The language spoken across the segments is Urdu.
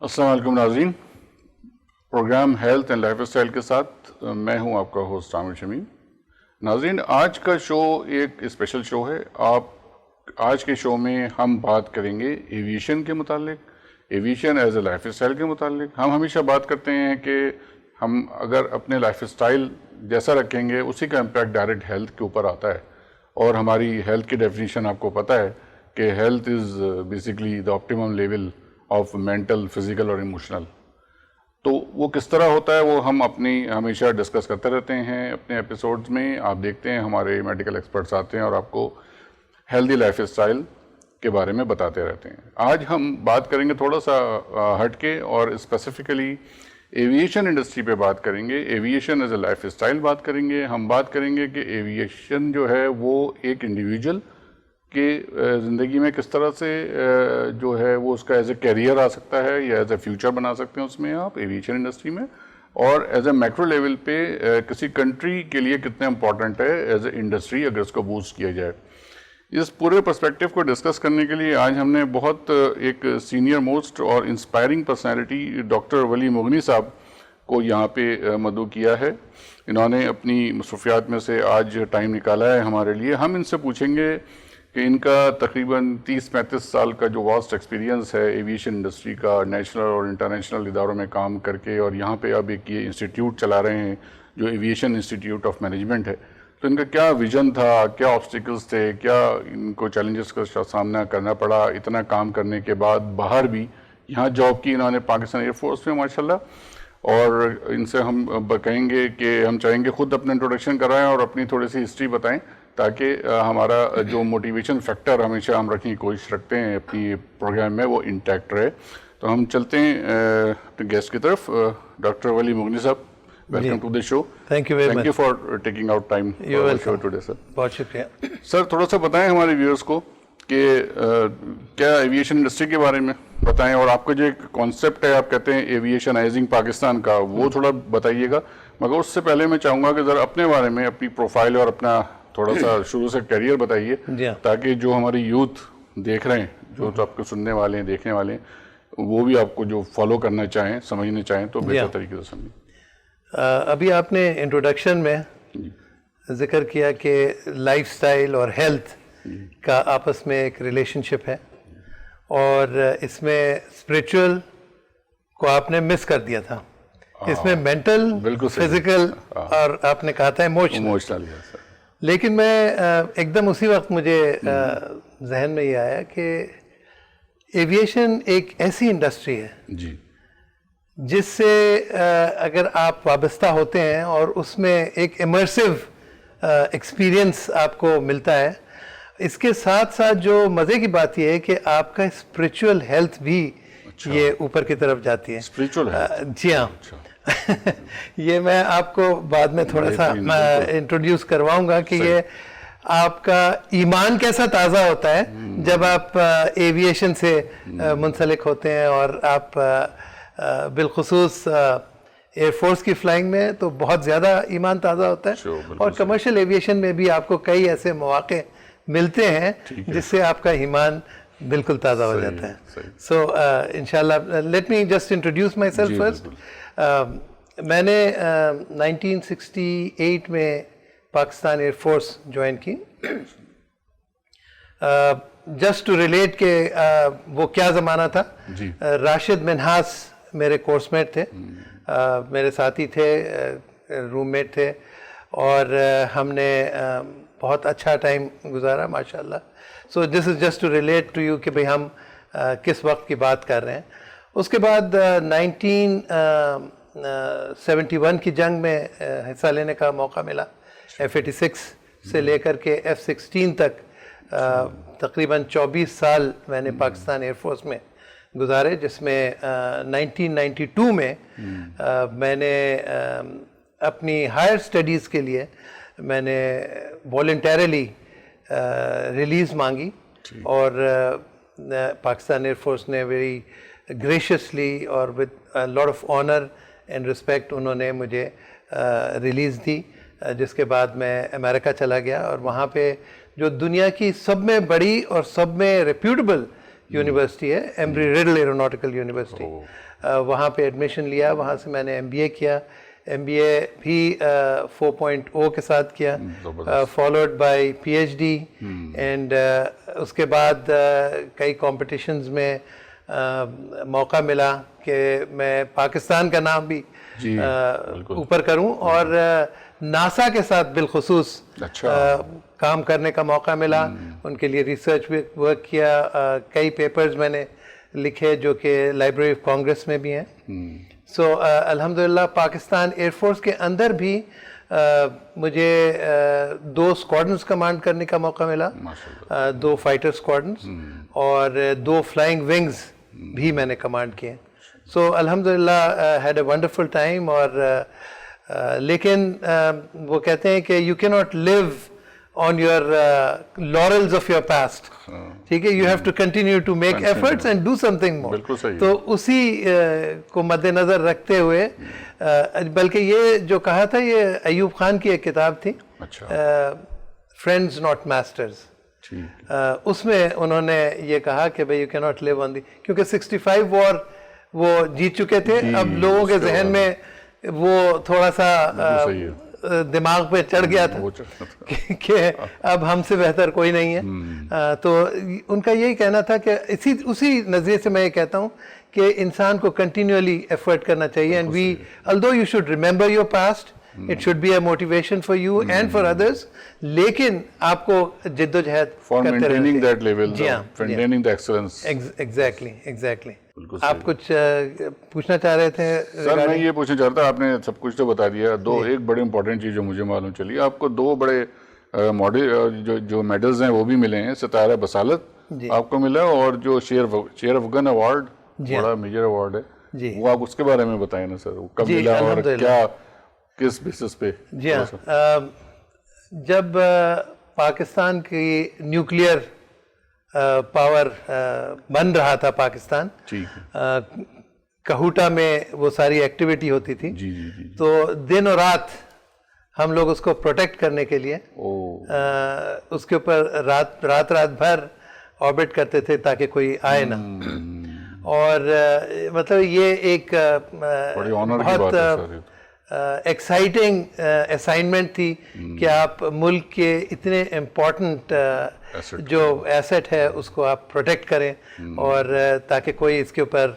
السلام علیکم ناظرین، programme health and lifestyle کے ساتھ میں ہوں آپ کا ہوسٹ عامر شمیم۔ ناظرین، آج کا شو ایک اسپیشل شو ہے۔ آج کے شو میں ہم بات کریں گے ایویشن کے متعلق، aviation as a lifestyle کے متعلق۔ ہم ہمیشہ بات کرتے ہیں کہ ہم اگر اپنے لائف اسٹائل جیسا رکھیں گے اسی کا امپیکٹ ڈائریکٹ ہیلتھ کے اوپر آتا ہے، اور ہماری ہیلتھ کی ڈیفینیشن آپ کو پتہ ہے کہ health is basically the optimum level of mental, physical اور ایموشنل۔ تو وہ کس طرح ہوتا ہے وہ ہم اپنی ہمیشہ ڈسکس کرتے رہتے ہیں اپنے ایپیسوڈز میں۔ آپ دیکھتے ہیں ہمارے میڈیکل ایکسپرٹس آتے ہیں اور آپ کو ہیلدی لائف اسٹائل کے بارے میں بتاتے رہتے ہیں۔ آج ہم بات کریں گے تھوڑا سا ہٹ کے، اور اسپیسیفکلی ایویشن انڈسٹری پہ بات کریں گے، aviation as a lifestyle بات کریں گے۔ ہم بات کریں گے کہ ایویشن جو ہے وہ ایک انڈیویجول کہ زندگی میں کس طرح سے جو ہے وہ اس کا ایز اے کیریئر آ سکتا ہے یا ایز اے فیوچر بنا سکتے ہیں اس میں آپ ایویشن انڈسٹری میں، اور ایز اے میکرو لیول پہ کسی کنٹری کے لیے کتنے امپورٹنٹ ہے ایز اے انڈسٹری اگر اس کو بوسٹ کیا جائے۔ اس پورے پرسپیکٹیو کو ڈسکس کرنے کے لیے آج ہم نے بہت ایک سینئر موسٹ اور انسپائرنگ پرسنالٹی ڈاکٹر ولی مغنی صاحب کو یہاں پہ مدعو کیا ہے۔ انہوں نے اپنی مصروفیات میں سے آج ٹائم نکالا ہے ہمارے لیے۔ ہم ان سے پوچھیں گے کہ ان کا تقریباً 30-35 سال کا جو واسٹ ایکسپیرینس ہے ایویشن انڈسٹری کا، نیشنل اور انٹرنیشنل اداروں میں کام کر کے، اور یہاں پہ اب ایک یہ انسٹیٹیوٹ چلا رہے ہیں جو ایویشن انسٹیٹیوٹ آف مینجمنٹ ہے، تو ان کا کیا ویژن تھا، کیا آبسٹیکلز تھے، کیا ان کو چیلنجز کا سامنا کرنا پڑا اتنا کام کرنے کے بعد، باہر بھی یہاں جاب کی انہوں نے پاکستان ایئر فورس میں ماشاءاللہ۔ اور ان سے ہم کہیں گے کہ ہم چاہیں گے خود اپنا انٹروڈکشن کرائیں اور اپنی تھوڑی سی ہسٹری بتائیں، تاکہ ہمارا جو موٹیویشن فیکٹر ہمیشہ ہم رکھنے کی کوشش رکھتے ہیں اپنی پروگرام میں وہ انٹیکٹ رہے۔ تو ہم چلتے ہیں اپنے گیسٹ کی طرف۔ ڈاکٹر ولی مغنی Sahab, welcome to the show. Thank you very much, thank you for taking out time show today sir. بہت شکریہ سر، تھوڑا سا بتائیں ہمارے ویورز کو کہ کیا ایویشن انڈسٹری کے بارے میں بتائیں، اور آپ کا جو ایک کانسیپٹ ہے آپ کہتے ہیں ایویشنائزنگ پاکستان کا، وہ تھوڑا بتائیے گا۔ مگر اس سے پہلے میں چاہوں گا کہ ذرا اپنے بارے میں اپنی پروفائل اور اپنا تھوڑا سا شروع سے کیریئر بتائیے، تاکہ جو ہماری یوتھ دیکھ رہے ہیں، جو آپ کو سننے والے ہیں، دیکھنے والے ہیں، وہ بھی آپ کو جو فالو کرنا چاہیں، سمجھنا چاہیں تو بہتر طریقے سے سمجھیں۔ ابھی آپ نے انٹروڈکشن میں ذکر کیا کہ لائف سٹائل اور ہیلتھ کا آپس میں ایک ریلیشن شپ ہے، اور اس میں اسپریچول کو آپ نے مس کر دیا تھا۔ اس میں مینٹل، فزیکل اور آپ نے کہا تھا ایموشنل۔ لیکن میں ایک دم اسی وقت مجھے ذہن میں یہ آیا کہ ایویشن ایک ایسی انڈسٹری ہے جی جس سے اگر آپ وابستہ ہوتے ہیں اور اس میں ایک امرسیو ایکسپیرئنس آپ کو ملتا ہے، اس کے ساتھ ساتھ جو مزے کی بات یہ ہے کہ آپ کا اسپریچول ہیلتھ بھی یہ اوپر کی طرف جاتی ہے۔ اسپریچول جی ہاں، یہ میں آپ کو بعد میں تھوڑا سا انٹروڈیوس کرواؤں گا کہ یہ آپ کا ایمان کیسا تازہ ہوتا ہے جب آپ ایویشن سے منسلک ہوتے ہیں، اور آپ بالخصوص ایئر فورس کی فلائنگ میں تو بہت زیادہ ایمان تازہ ہوتا ہے، اور کمرشل ایویشن میں بھی آپ کو کئی ایسے مواقع ملتے ہیں جس سے آپ کا ایمان بالکل تازہ ہو جاتا ہے۔ سو انشاءاللہ let me just introduce my self first. میں نے 1968 میں پاکستان ایئر فورس جوائن کی۔ جسٹ ٹو ریلیٹ کہ وہ کیا زمانہ تھا، راشد منہاس میرے کورس میٹ تھے، میرے ساتھی تھے، روم میٹ تھے، اور ہم نے بہت اچھا ٹائم گزارا ماشاءاللہ۔ So this is just to relate to you کہ بھئی ہم کس وقت کی بات کر رہے ہیں۔ اس کے بعد 1971 کی جنگ میں حصہ لینے کا موقع ملا۔ F-86 سے لے کر کے F-16 تک تقریباً 24 سال میں نے پاکستان ایئر فورس میں گزارے، جس میں 1992 میں میں نے اپنی ہائر اسٹڈیز کے لیے میں نے والنٹیرلی ریلیز مانگی، اور پاکستان ایئر فورس نے ویری گریشیسلی اور with lot of honour and respect انہوں نے مجھے ریلیز دی، جس کے بعد میں امریکہ چلا گیا، اور وہاں پہ جو دنیا کی سب میں بڑی اور سب میں ریپیوٹیبل یونیورسٹی ہے ایمبری ریڈل ایروناٹیکل یونیورسٹی, وہاں پہ ایڈمیشن لیا. وہاں سے میں نے MBA کیا. MBA بھی 4.0 کے ساتھ کیا, فالوڈ بائی PhD. اینڈ اس کے بعد کئی کمپٹیشنز میں موقع ملا کہ میں پاکستان کا نام بھی اوپر کروں, اور ناسا کے ساتھ بالخصوص کام کرنے کا موقع ملا. ان کے لیے ریسرچ ورک کیا, کئی پیپرز میں نے لکھے جو کہ لائبریری آف کانگریس میں بھی ہیں. سو الحمدللہ پاکستان ایئر فورس کے اندر بھی مجھے 2 اسکواڈنس کمانڈ کرنے کا موقع ملا, 2 فائٹر اسکواڈنس اور 2 فلائنگ ونگز بھی میں نے کمانڈ کیے. سو الحمدللہ ہیڈ اے ونڈرفل ٹائم. اور لیکن وہ کہتے ہیں کہ یو کی not leave on your laurels of your past. ٹھیک ہے, you have to continue to make efforts and do something more. تو اسی کو مد نظر رکھتے ہوئے, بلکہ یہ جو کہا تھا یہ ایوب خان کی ایک کتاب تھی, Friends Not Masters. اس میں انہوں نے یہ کہا کہ بھائی you cannot live on the, کیونکہ 65 وار وہ جیت چکے تھے. اب لوگوں کے ذہن میں وہ تھوڑا سا دماغ پہ چڑھ گیا تھا کہ اب ہم سے بہتر کوئی نہیں ہے. تو ان کا یہی کہنا تھا کہ اسی نظریے سے میں یہ کہتا ہوں کہ انسان کو کنٹینیولی ایفرٹ کرنا چاہیے. And we although you should remember your past, it should be a motivation for you and for others, لیکن آپ کو جد و جہد for maintaining that level, maintaining the excellence. Exactly. آپ کچھ پوچھنا چاہ رہے تھے؟ سر میں یہ پوچھنا چاہ رہا تھا, آپ نے سب کچھ تو بتا دیا. ایک بڑی امپورٹنٹ چیز جو مجھے معلوم چلی, آپ کو 2 بڑے ماڈل جو میڈلز ہیں وہ بھی ملے ہیں. ستارہ بصالت آپ کو ملا, اور جو شیر افغان ایوارڈ بڑا میجر ایوارڈ ہے, وہ آپ اس کے بارے میں بتائیں نا سر, وہ کب ملا اور کیا کس بیسس پہ؟ جی ہاں, جب پاکستان کی نیوکلیئر پاور بن رہا تھا پاکستان, کہوٹا میں وہ ساری ایکٹیویٹی ہوتی تھی, تو دن اور رات ہم لوگ اس کو پروٹیکٹ کرنے کے لیے اس کے اوپر رات بھر آربٹ کرتے تھے تاکہ کوئی آئے نہ. اور مطلب یہ ایک بہت ایکسائٹنگ اسائنمنٹ تھی کہ آپ ملک کے اتنے امپورٹنٹ جو ایسٹ ہے اس کو آپ پروٹیکٹ کریں, اور تاکہ کوئی اس کے اوپر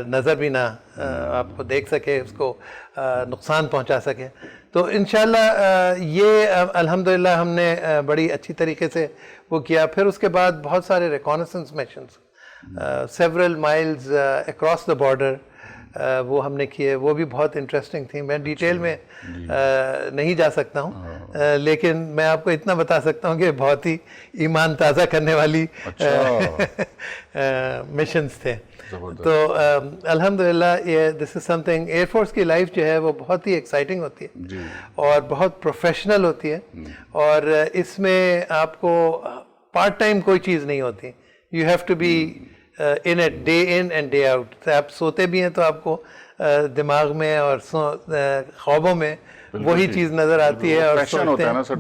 نظر بھی نہ آپ کو دیکھ سکے, اس کو نقصان پہنچا سکے. تو انشاءاللہ یہ الحمدللہ ہم نے بڑی اچھی طریقے سے وہ کیا. پھر اس کے بعد بہت سارے reconnaissance missions several miles across the border وہ ہم نے کیے, وہ بھی بہت انٹرسٹنگ تھیں. میں ڈیٹیل میں نہیں جا سکتا ہوں, لیکن میں آپ کو اتنا بتا سکتا ہوں کہ بہت ہی ایمان تازہ کرنے والی مشنز تھے. تو الحمدللہ یہ دس از سم تھنگ, ایئر فورس کی لائف جو ہے وہ بہت ہی ایکسائٹنگ ہوتی ہے اور بہت پروفیشنل ہوتی ہے, اور اس میں آپ کو پارٹ ٹائم کوئی چیز نہیں ہوتی. You have to be in it, day in and day out. آپ سوتے بھی ہیں تو آپ کو دماغ میں اور خوابوں میں وہی چیز نظر آتی ہے, اور پیشن ہوتا ہے نا سر,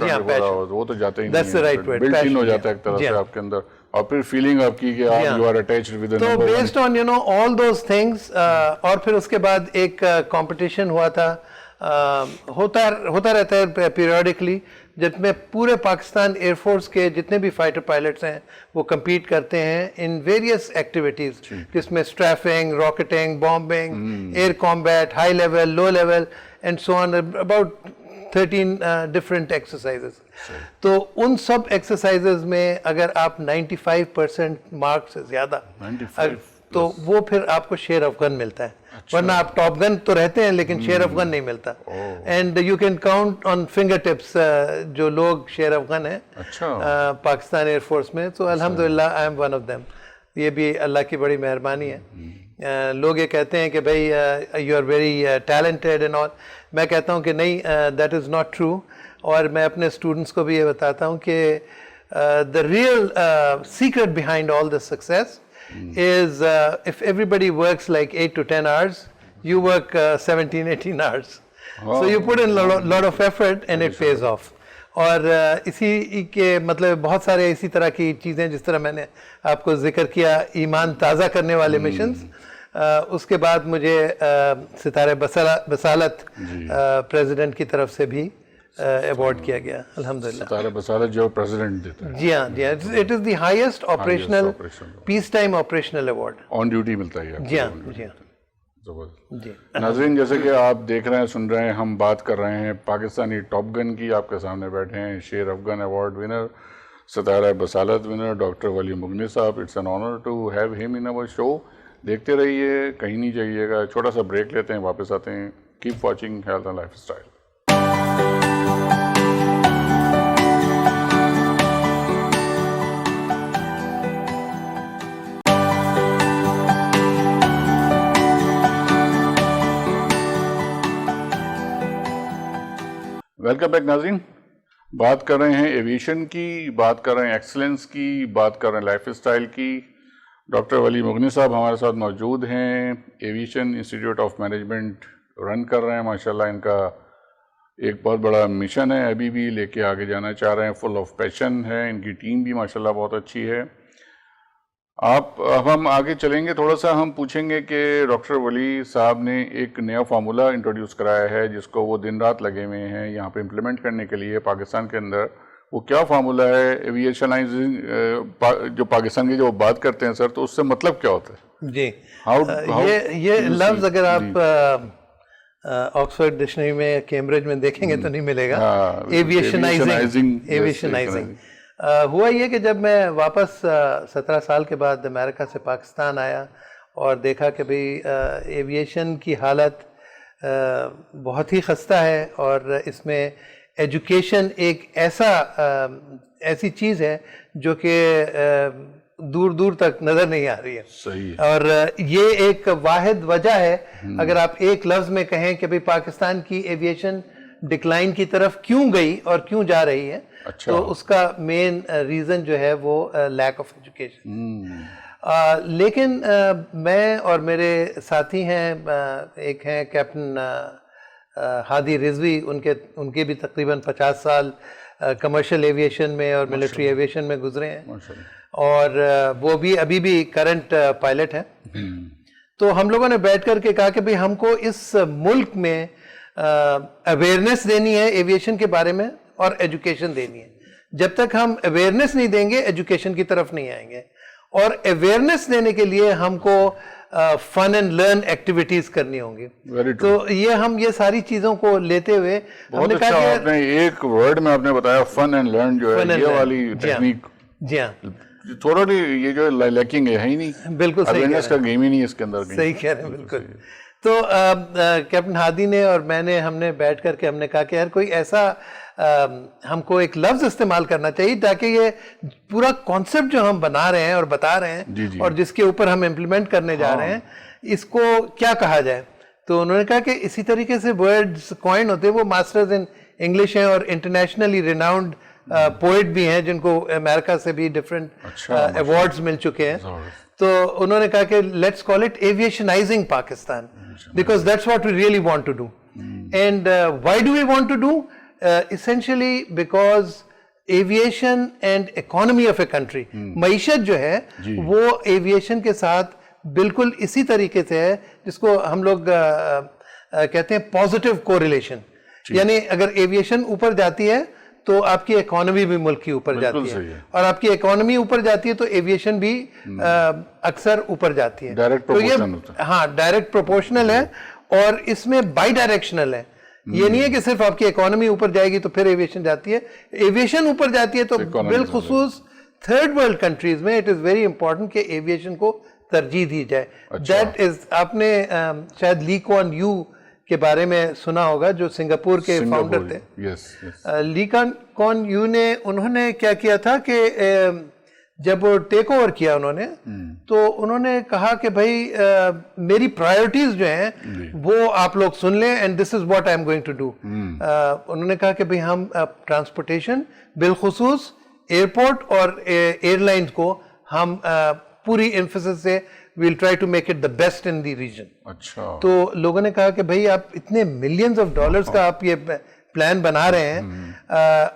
وہ تو جاتے ہی نہیں, بلٹ ان ہو جاتا ہے ایک طرح سے آپ کے اندر, اور پھر فیلنگ آپ کی کہ آپ you are attached with the number. تو based on you know all those things, اور پھر اس کے بعد ایک کمپٹیشن ہوا تھا, ہوتا رہتا ہے پیریوڈکلی, جس میں پورے پاکستان ایئر فورس کے جتنے بھی فائٹر پائلٹس ہیں وہ کمپیٹ کرتے ہیں ان ویریس ایکٹیویٹیز, جس میں strafing, rocketing, bombing, air combat, high level, low level and so on, about 13 different exercises. تو ان سب ایکسرسائزز میں اگر آپ 95% مارک سے زیادہ, تو وہ پھر آپ کو شیئر آف گن ملتا ہے, ورنہ آپ ٹاپ گن تو رہتے ہیں لیکن شیئر آف گن نہیں ملتا. And you can count on finger tips جو لوگ شیئر آف گن ہیں پاکستان ایئر فورس میں. تو الحمدللہ I am one of them. یہ بھی اللہ کی بڑی مہربانی ہے. لوگ یہ کہتے ہیں کہ بھائی you are very talented and all. میں کہتا ہوں کہ نہیں, دیٹ از ناٹ ٹرو. اور میں اپنے اسٹوڈنٹس کو بھی یہ بتاتا ہوں کہ the real secret behind all this success is if everybody works like 8 to 10 hours, you work 17-18 hours. So you put in a lot of effort and it pays off. اور اسی کے مطلب بہت سارے اسی طرح کی چیزیں، جس طرح میں نے آپ کو ذکر کیا ایمان تازہ کرنے والے مشنز. اس کے بعد مجھے ستارہ بصالت پریزیڈنٹ کی طرف سے بھی ایوارڈ کیا گیا الحمدللہ. ستارہ بصالت جو پریزیڈنٹ دیتا ہے. جی ہاں جی ہاں، it is the highest operational piece time operational award. On duty ملتا ہے. جی ہاں جی ہاں زبردست. جی. ناظرین، جیسے کہ آپ دیکھ رہے ہیں، سن رہے ہیں، ہم بات کر رہے ہیں پاکستانی ٹاپ گن کی. آپ کے سامنے بیٹھے ہیں شیر افغان ایوارڈ ونر، ستارہ بصالت ونر ڈاکٹر ولی مغنی صاحب. It's an honour to have him in اور شو. دیکھتے رہیے، کہیں نہیں جائیے گا. چھوٹا سا بریک لیتے ہیں، واپس آتے ہیں. Keep watching health and life style. Welcome back ناظرین. بات کر رہے ہیں ایویشن کی، بات کر رہے ہیں ایکسلنس کی، بات کر رہے ہیں لائف اسٹائل کی. ڈاکٹر ولی مغنی صاحب ہمارے ساتھ موجود ہیں. ایویشن انسٹیٹیوٹ آف مینجمنٹ رن کر رہے ہیں. ماشاءاللہ ان کا ایک بہت بڑا مشن ہے، ابھی بھی لے کے آگے جانا چاہ رہے ہیں. فل آف پیشن ہے. ان کی ٹیم بھی ماشاءاللہ بہت اچھی ہے. اب ہم آگے چلیں گے. تھوڑا سا ہم پوچھیں گے کہ ڈاکٹر ولی صاحب نے ایک نیا فارمولا انٹروڈیوس کرایا ہے جس کو وہ دن رات لگے ہوئے ہیں یہاں پہ امپلیمنٹ کرنے کے لیے پاکستان کے اندر. وہ کیا فارمولا ہے؟ ایویشنائزنگ جو پاکستان کی جو بات کرتے ہیں سر، تو اس سے مطلب کیا ہوتا ہے؟ جی. یہ لفظ اگر آپ آکسفورڈ ڈکشنری میں کیمبرج میں دیکھیں گے تو نہیں ملے گا. ایویشنائزنگ. ہوا یہ کہ جب میں واپس 17 سال کے بعد امریکہ سے پاکستان آیا اور دیکھا کہ بھئی ایویشن کی حالت بہت ہی خستہ ہے، اور اس میں ایجوکیشن ایک ایسی چیز ہے جو کہ دور دور تک نظر نہیں آ رہی ہے. صحیح. اور یہ ایک واحد وجہ ہے. اگر آپ ایک لفظ میں کہیں کہ بھئی پاکستان کی ایویشن ڈکلائن کی طرف کیوں گئی اور کیوں جا رہی ہے، تو اس کا مین ریزن جو ہے وہ لیک آف ایجوکیشن. لیکن میں اور میرے ساتھی ہیں، ایک ہیں کیپٹن ہادی رضوی، ان کے بھی تقریباً 50 سال کمرشل ایویشن میں اور ملٹری ایویشن میں گزرے ہیں، اور وہ بھی ابھی بھی کرنٹ پائلٹ ہیں. تو ہم لوگوں نے بیٹھ کر کے کہا کہ بھئی ہم کو اس ملک میں اویئرنیس دینی ہے ایویشن کے بارے میں اور ایجوکیشن دینی ہے. جب تک ہم اویئرنیس نہیں دیں گے ایجوکیشن کی طرف نہیں آئیں گے. اور اویئرنیس دینے کے لیے ہم کو فن اینڈ لرن ایکٹیویٹیز کرنی ہوں گی. تو یہ ساری چیزوں کو لیتے ہوئے ہم نے کہا کہ آپ نے ایک ورڈ میں آپ نے بتایا فن اینڈ لرن جو ہے یہ والی ٹیکنیک. جی ہاں، تھوڑا یہ جو لیکنگ ہے ہی نہیں. بالکل صحیح اویئرنیس کا گیم ہی نہیں اس کے اندر. صحیح کہہ رہے ہیں بالکل. تو کیپٹن ہادی نے اور میں نے ہم نے بیٹھ کر کے ہم نے کہا کہ یار کوئی ایسا ہم کو ایک لفظ استعمال کرنا چاہیے تاکہ یہ پورا کانسیپٹ جو ہم بنا رہے ہیں اور بتا رہے ہیں اور جس کے اوپر ہم امپلیمنٹ کرنے جا رہے ہیں اس کو کیا کہا جائے. تو انہوں نے کہا کہ اسی طریقے سے ورڈز کوائن ہوتے ہیں، وہ ماسٹرز ان انگلش ہیں اور انٹرنیشنلی ریناؤنڈ پوئٹ بھی ہیں جن کو امریکہ سے بھی ڈفرینٹ ایوارڈز مل چکے ہیں. تو انہوں نے کہا کہ let's call it aviationising Pakistan because that's what we really want to do. And why do we want to do? essentially because aviation and economy of a country معیشت جو ہے وہ ایویشن کے ساتھ بالکل اسی طریقے سے ہے جس کو ہم لوگ کہتے ہیں پازیٹیو کوریلیشن. یعنی اگر ایویشن اوپر جاتی ہے تو آپ کی اکانومی بھی ملک کی اوپر جاتی ہے، اور آپ کی اکانومی اوپر جاتی ہے تو ایویشن بھی اکثر اوپر جاتی ہے. تو یہ ہاں ڈائریکٹ پروپورشنل ہے اور اس میں بائی ڈائریکشنل ہے. یہ نہیں ہے کہ صرف آپ کی اکانومی اوپر جائے گی تو پھر ایویشن جاتی ہے. ایویشن اوپر جاتی ہے تو بالخصوص تھرڈ ورلڈ کنٹریز میں اٹ از ویری امپورٹنٹ کہ ایویشن کو ترجیح دی جائے. دیٹ از آپ نے شاید لی کوان یو کے بارے میں سنا ہوگا جو سنگاپور کے فاؤنڈر تھے. لی کوان یو نے انہوں نے کیا کیا تھا کہ جب وہ ٹیک اوور کیا انہوں نے تو انہوں نے کہا کہ بھائی میری پرائیورٹیز جو ہیں وہ آپ لوگ سن لیں and this is what I am going to do. انہوں نے کہا کہ بھائی ہم ٹرانسپورٹیشن بالخصوص ایئرپورٹ اور ایئر لائنز کو ہم پوری ایمفیسس سے we'll try to make it the best in the region. اچھا. تو لوگوں نے کہا کہ بھائی آپ اتنے ملینز آف ڈالرز کا آپ یہ پلان بنا رہے ہیں،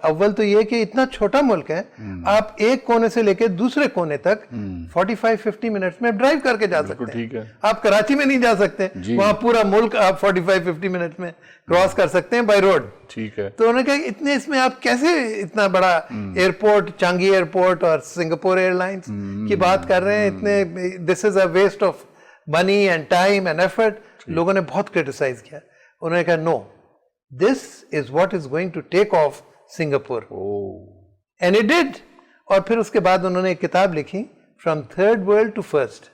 اول تو یہ کہ اتنا چھوٹا ملک ہے، آپ ایک کونے سے لے کے دوسرے کونے تک 45-50 منٹس میں ڈرائیو کر کے جا سکتے ہیں. ٹھیک ہے. آپ کراچی میں نہیں جا سکتے، وہاں پورا ملک آپ 45-50 منٹ میں کراس کر سکتے ہیں بائی روڈ. ٹھیک ہے. تو انہوں نے کہا اتنے اس میں آپ کیسے اتنا بڑا ایئرپورٹ، چانگی ایئرپورٹ اور سنگاپور ایئر لائنس کی بات کر رہے ہیں، اتنے this is a waste of money and time and effort. لوگوں نے بہت کرٹیسائز کیا. انہوں نے کہا نو، this is what is going to take off Singapore. And it did. اور پھر اس کے بعد انہوں نے ایک کتاب لکھی From Third World to First.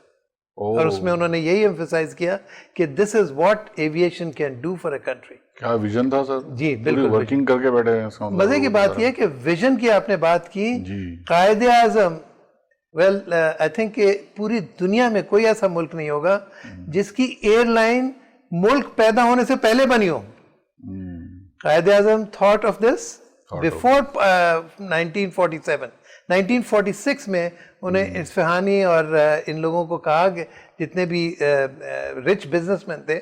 اور اس میں انہوں نے یہی emphasize کیا کہ this is what aviation can do for a country. کیا ویژن تھا سر؟ جی بالکل. ورکنگ کر کے بیٹھے ہیں. مزے کی بات یہ کہ ویژن کی آپ نے بات کی. قائد اعظم I think کہ پوری دنیا میں کوئی ایسا ملک نہیں ہوگا جس کی ایئر لائن ملک پیدا ہونے سے پہلے بنی ہو. Quaid Azam thought of this before 1947. 1946 میں انہیں اصفہانی اور ان لوگوں کو کہا کہ جتنے بھی رچ بزنس مین تھے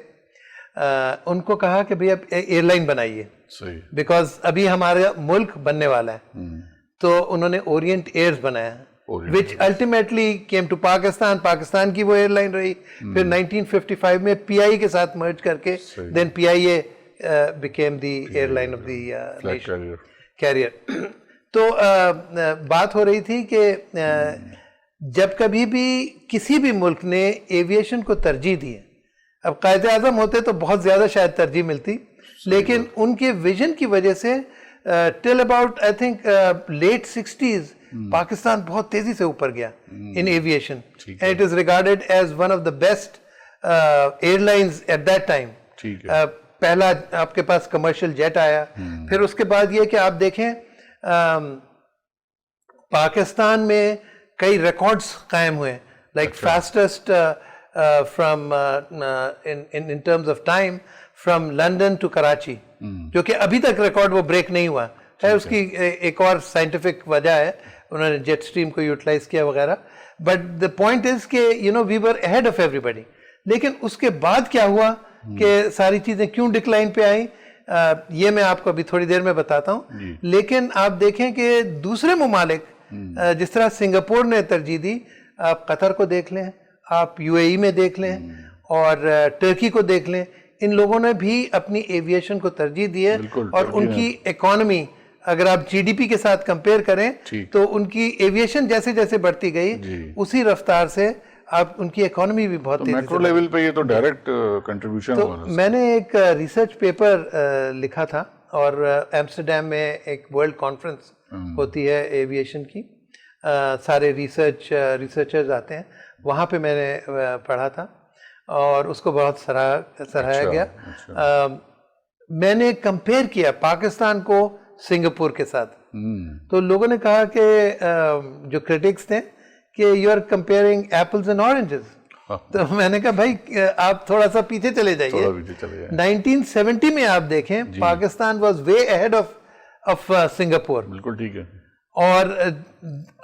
ان کو کہا کہ بھئی اب ایئر لائن بنائیے بیکاز ابھی ہمارا ملک بننے والا ہے. تو انہوں نے اورینٹ ایئرز بنایا which ultimately came to Pakistan. Pakistan کی وہ ایئر لائن رہی. پھر 1955 میں پی آئی کے ساتھ مرج کر کے then PIA became the airline of the nation carrier. تو بات ہو رہی تھی کہ جب کبھی بھی کسی بھی ملک نے ایویشن کو ترجیح دی ہے، اب قائد اعظم ہوتے تو بہت زیادہ شاید ترجیح ملتی، لیکن ان کے ویژن کی وجہ سے till about I think late 60s Pakistan بہت تیزی سے اوپر گیا in aviation and it is regarded as one of the best airlines at that time. پہلا آپ کے پاس کمرشل جیٹ آیا. پھر اس کے بعد یہ کہ آپ دیکھیں پاکستان میں کئی ریکارڈز قائم ہوئے like fastest from in terms of time from London to Karachi, جو کہ ابھی تک ریکارڈ وہ بریک نہیں ہوا ہے. اس کی ایک اور سائنٹیفک وجہ ہے، انہوں نے جیٹ اسٹریم کو یوٹیلائز کیا وغیرہ. بٹ دا پوائنٹ از کہ you know we were ahead of everybody. لیکن اس کے بعد کیا ہوا کہ ساری چیزیں کیوں ڈکلائن پہ آئیں یہ میں آپ کو ابھی تھوڑی دیر میں بتاتا ہوں. لیکن آپ دیکھیں کہ دوسرے ممالک جس طرح سنگاپور نے ترجیح دی، آپ قطر کو دیکھ لیں، آپ UAE میں دیکھ لیں اور ٹرکی کو دیکھ لیں، ان لوگوں نے بھی اپنی ایویشن کو ترجیح دی ہے. اور ان کی اکانومی اگر آپ GDP کے ساتھ کمپیئر کریں تو ان کی ایویشن جیسے جیسے بڑھتی گئی اسی رفتار سے آپ ان کی اکانومی بھی بہت تیزی سے. میکرو لیول پہ یہ تو ڈائریکٹ کنٹریبیوشن ہوا. میں نے ایک ریسرچ پیپر لکھا تھا اور ایمسٹرڈیم میں ایک ورلڈ کانفرنس ہوتی ہے ایویشن کی، سارے ریسرچرز آتے ہیں وہاں پہ میں نے پڑھا تھا اور اس کو بہت سراہا گیا. میں نے کمپیئر کیا پاکستان کو سنگاپور کے ساتھ. تو لوگوں نے کہا کہ جو کرٹکس تھے کہ you are comparing apples and oranges. تو میں نے کہا بھائی آپ تھوڑا سا پیچھے چلے جائیے. 1970 میں آپ دیکھیں Pakistan was way ahead of Singapore. بالکل ٹھیک ہے. اور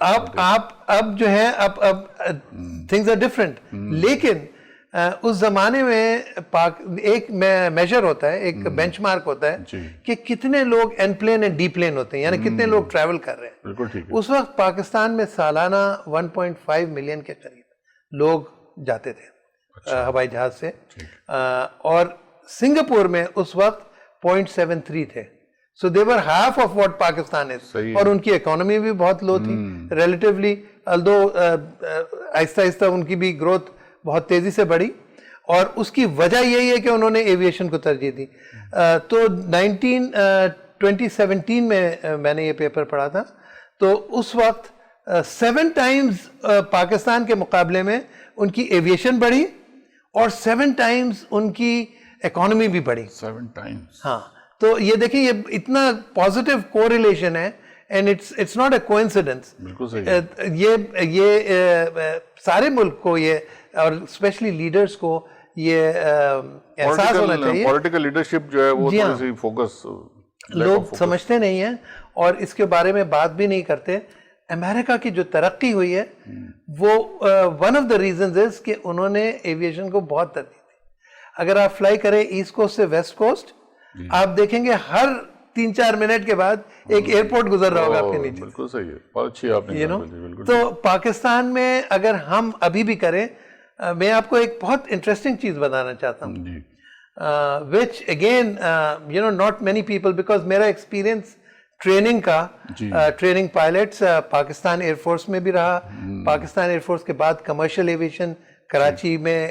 آپ اب جو ہے اب تھنگز آر ڈفرینٹ. لیکن اس زمانے میں ایک میجر ہوتا ہے، ایک بینچ مارک ہوتا ہے کہ کتنے لوگ enplane and deplane ہوتے ہیں، یعنی کتنے لوگ ٹریول کر رہے ہیں. بالکل ٹھیک ہے. اس وقت پاکستان میں سالانہ 1.5 ملین کے قریب لوگ جاتے تھے ہوائی جہاز سے، اور سنگاپور میں اس وقت 0.73 تھے. سو دے ور ہاف آف واٹ پاکستان از. اور ان کی اکانومی بھی بہت لو تھی ریلیٹیولی، الدو آہستہ آہستہ ان کی بھی گروتھ بہت تیزی سے بڑھی. اور اس کی وجہ یہی ہے کہ انہوں نے ایویشن کو ترجیح دی. تو 2017 میں نے یہ پیپر پڑھا تھا. تو اس وقت 7 ٹائمز پاکستان کے مقابلے میں ان کی ایویشن بڑھی اور 7 ٹائمز ان کی اکانومی بھی بڑھی. 7 ٹائمز. ہاں. تو یہ دیکھیں یہ اتنا پازیٹیو کوریلیشن ہے and it's not a coincidence. بالکل صحیح. یہ سارے ملک کو یہ اور اسپیشلی لیڈرز کو یہ احساس ہونا چاہیے. پولیٹیکل لیڈرشپ جو ہے وہ تھوڑی سی فوکس لوگ سمجھتے نہیں ہیں اور اس کے بارے میں بات بھی نہیں کرتے. امریکہ کی جو ترقی ہوئی ہے وہ ون آف دا ریزنز از کہ انہوں نے ایویشن کو بہت ترجیح دی. اگر آپ فلائی کریں ایسٹ کوسٹ سے ویسٹ کوسٹ، آپ دیکھیں گے ہر 3-4 منٹ کے بعد ایک ایئرپورٹ گزر رہا ہوگا آپ کے نیچے. بالکل صحیح ہے, بہت اچھی آپ نے بالکل. تو پاکستان میں اگر ہم ابھی بھی کریں, میں آپ کو ایک بہت انٹرسٹنگ چیز بتانا چاہتا ہوں, جی which again not many people, because میرا ایکسپیرینس ٹریننگ کا, training pilots Pakistan air force میں بھی رہا, پاکستان ایئر فورس کے بعد کمرشل ایویشن کراچی میں,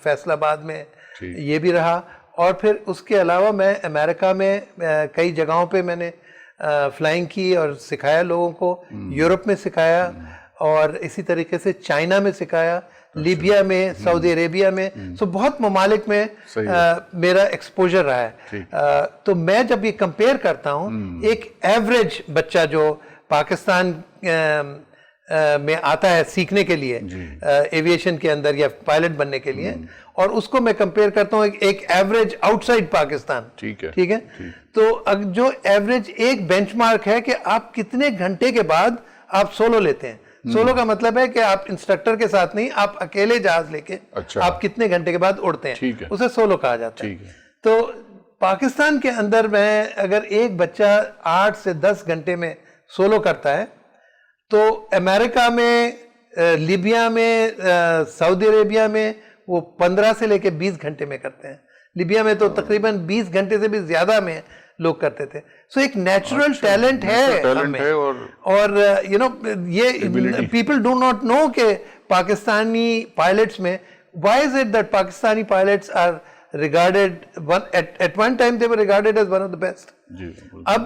فیصل آباد میں یہ بھی رہا, اور پھر اس کے علاوہ میں امریکہ میں کئی جگہوں پہ میں نے فلائنگ کی اور سکھایا لوگوں کو, یورپ میں سکھایا, اور اسی طریقے سے چائنا میں سکھایا, لیبیا میں, سعودی عربیہ میں, سو بہت ممالک میں میرا ایکسپوجر رہا ہے. تو میں جب یہ کمپیئر کرتا ہوں, ایک ایوریج بچہ جو پاکستان میں آتا ہے سیکھنے کے لیے ایویشن کے اندر یا پائلٹ بننے کے لیے, اور اس کو میں کمپیئر کرتا ہوں ایک ایوریج آؤٹ سائڈ پاکستان, ٹھیک ہے, تو جو ایوریج ایک بینچ مارک ہے کہ آپ کتنے گھنٹے کے بعد آپ سولو لیتے ہیں. سولو کا مطلب ہے کہ آپ انسٹرکٹر کے ساتھ نہیں, آپ اکیلے جہاز لے کے آپ کتنے گھنٹے کے بعد اڑتے ہیں, اسے سولو کہا جاتا ہے. تو پاکستان کے اندر میں اگر ایک بچہ 8 سے 10 گھنٹے میں سولو کرتا ہے, تو امریکہ میں, لیبیا میں, سعودی عربیہ میں وہ 15 سے لے کے 20 گھنٹے میں کرتے ہیں. لیبیا میں تو تقریباً 20 گھنٹے سے بھی زیادہ میں لوگ کرتے تھے. سو ایک نیچرل ٹیلنٹ ہے ہمیں, اور یہ پیپل ڈو ناٹ نو کہ پاکستانی پائلٹس میں, why is it that Pakistani pilots are regarded at one time they were regarded as one of the best. اب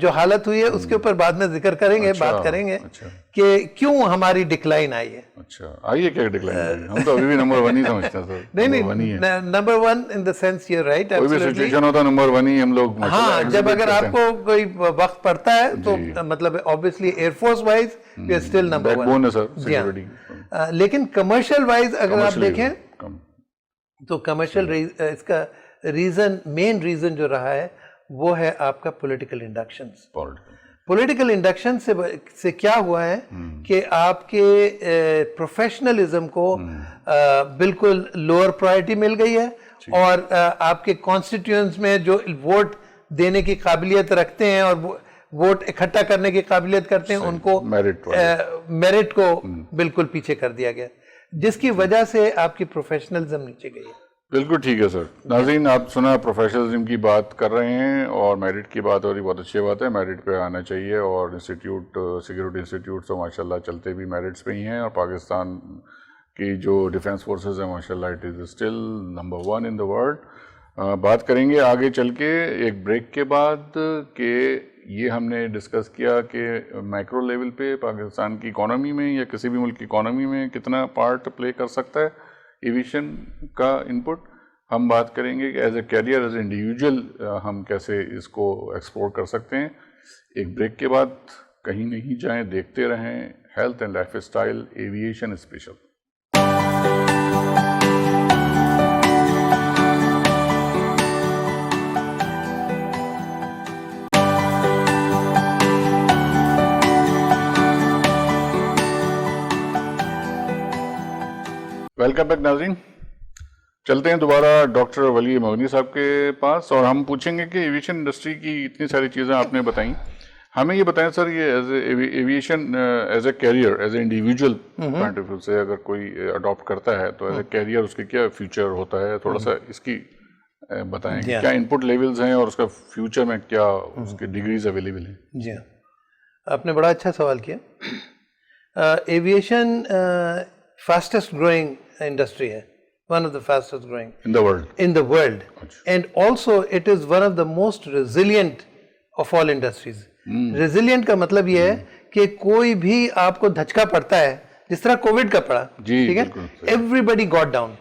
جو حالت ہوئی ہے اس کے اوپر بعد میں ذکر کریں گے, بات کریں گے کہ کیوں ہماری ڈکلائن آئی ہے. اچھا آئی ہے کیا ڈکلائن؟ ہم تو ابھی بھی نمبر 1 ہی سمجھتے ہیں سر. نہیں, number 1 in the sense you're right, کوئی بھی سچویشن ہوتا ہے نمبر 1 ہی ہم لوگ. ہاں, جب اگر آپ کو کوئی وقت پڑتا ہے تو مطلب obviously air force wise we are still number 1. Back bone ہے سر. لیکن کمرشل وائز اگر آپ دیکھیں تو کمرشل اس کا ریزن, مین ریزن جو رہا ہے وہ ہے آپ کا پولیٹیکل انڈکشنز. پولیٹیکل انڈکشن سے کیا ہوا ہے کہ آپ کے پروفیشنلزم کو بالکل لوور پرائرٹی مل گئی ہے, اور آپ کے کانسٹیٹیوئنٹس میں جو ووٹ دینے کی قابلیت رکھتے ہیں اور ووٹ اکٹھا کرنے کی قابلیت کرتے ہیں, ان کو میرٹ کو بالکل پیچھے کر دیا گیا, جس کی وجہ سے آپ کی پروفیشنلزم نیچے گئی ہے. بالکل ٹھیک ہے سر. ناظرین آپ سنا پروفیشنلزم کی بات کر رہے ہیں اور میرٹ کی بات ہو رہی, بہت اچھی بات ہے, میرٹ پہ آنا چاہیے, اور انسٹیٹیوٹ سیکیورٹی انسٹیٹیوٹ تو ماشاء اللہ چلتے بھی میرٹس پہ ہی ہیں, اور پاکستان کی جو ڈیفینس فورسز ہیں ماشاء اللہ it is still number 1 in the world. بات کریں گے آگے چل کے ایک بریک کے بعد کہ یہ ہم نے ڈسکس کیا کہ مائکرو لیول پہ پاکستان کی اکانومی میں یا کسی بھی ملک کی اکانومی میں کتنا پارٹ پلے کر سکتا ہے ایویشن کا انپٹ. ہم بات کریں گے کہ as a career, as a individual ہم کیسے اس کو ایکسپلور کر سکتے ہیں. ایک بریک کے بعد کہیں نہیں جائیں, دیکھتے رہیں health and lifestyle aviation special. Welcome back ناظرین. چلتے ہیں دوبارہ ڈاکٹر ولی مغنی صاحب کے پاس, اور ہم پوچھیں گے کہ ایویشن انڈسٹری کی اتنی ساری چیزیں آپ نے بتائیں, ہمیں یہ بتائیں سر, یہ as a aviation as a career, as a individual point of view سے اگر کوئی اڈاپٹ کرتا ہے تو ایز اے کیریئر اس کے کیا فیوچر ہوتا ہے, تھوڑا سا اس کی بتائیں کہ کیا انپٹ لیولز ہیں اور اس کا فیوچر میں کیا اس کے ڈگریز اویلیبل ہیں. جی ہاں, آپ نے بڑا اچھا سوال کیا. Aviation fastest growing industry hai, one of the fastest growing in the world, and also it is one of the most resilient of all industries. resilient کا مطلب یہ ہے کہ کوئی بھی آپ کو دھچکا پڑتا ہے, جس طرح کووڈ کا پڑا, ٹھیک ہے, everybody got down,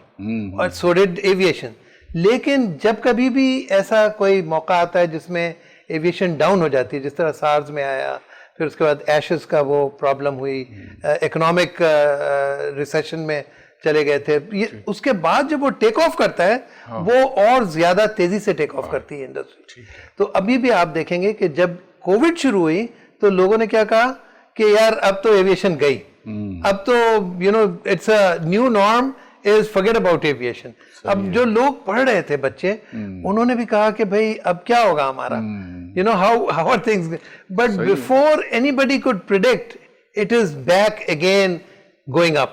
اور so did aviation. لیکن جب کبھی بھی ایسا کوئی موقع آتا ہے جس میں ایویشن ڈاؤن ہو جاتی ہے, جس طرح سارز میں آیا, پھر اس کے بعد ایشز کا وہ پرابلم ہوئی, اکنامک ریسیشن میں چلے گئے تھے, اس کے بعد جب وہ ٹیک آف کرتا ہے وہ اور زیادہ تیزی سے ٹیک آف کرتی ہے انڈسٹری. تو ابھی بھی آپ دیکھیں گے کہ جب کووڈ شروع ہوئی تو لوگوں نے کیا کہا کہ یار اب تو ایویشن گئی, اب تو it's a new norm is forget about aviation. اب جو لوگ پڑھ رہے تھے بچے, انہوں نے بھی کہا کہ بھائی اب کیا ہوگا ہمارا, You know how are things? But before anybody could predict, it is back again going up.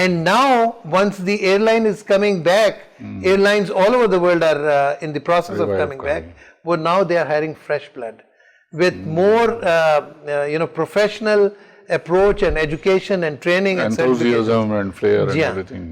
And now, once the airline is coming back, airlines all over the world are in the process of coming back. Well, now they are hiring fresh blood with more, professional approach and education and training and enthusiasm and flair and everything.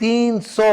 300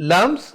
LUMS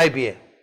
IBA,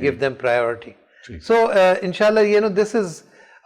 give them priority. So inshallah, this is,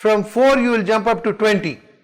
from 4 you will jump up to 20.